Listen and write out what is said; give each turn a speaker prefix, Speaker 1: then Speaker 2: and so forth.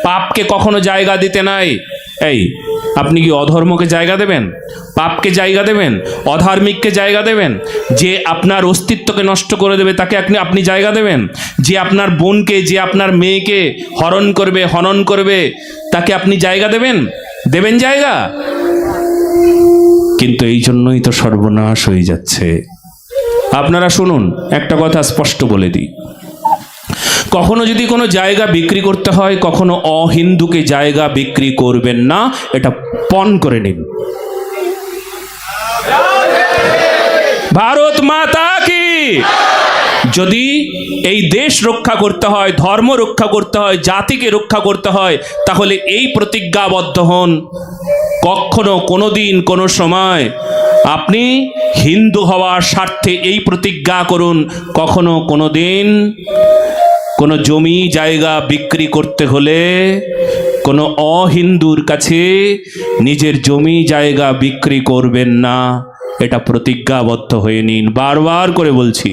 Speaker 1: পাপকে কখনো জায়গা দিতে নাই। এই আপনি কি অধর্মকে জায়গা দেবেন? পাপকে জায়গা দেবেন? অধার্মিককে জায়গা দেবেন? যে আপনার অস্তিত্বকে নষ্ট করে দেবে তাকে আপনি জায়গা দেবেন? যে আপনার বোনকে, যে আপনার মেয়েকে হরণ করবে, হনন করবে, তাকে আপনি জায়গা দেবেন? দেবেন জায়গা? কিন্তু এই জন্যই তো সর্বনাশ হয়ে যাচ্ছে। আপনারা শুনুন, একটা কথা স্পষ্ট বলে দিই, কখনো যদি কোনো জায়গা বিক্রি করতে হয়, কখনো অহিন্দুকে জায়গা বিক্রি করবেন না, এটা পণ করে নিন। ভারত মাতা কি। যদি এই দেশ রক্ষা করতে হয়, ধর্ম রক্ষা করতে হয়, জাতিকে রক্ষা করতে হয়, তাহলে এই প্রতিজ্ঞাবদ্ধ হন। কখনো, কোনোদিন, কোনো সময় আপনি হিন্দু হওয়ার স্বার্থে এই প্রতিজ্ঞা করুন, কখনো কোনোদিন কোনো জমি জায়গা বিক্রি করতে হলে কোনো অহিন্দুর কাছে নিজের জমি জায়গা বিক্রি করবেন না। এটা প্রতিজ্ঞাবদ্ধ হয়ে নিন, বারবার করে বলছি।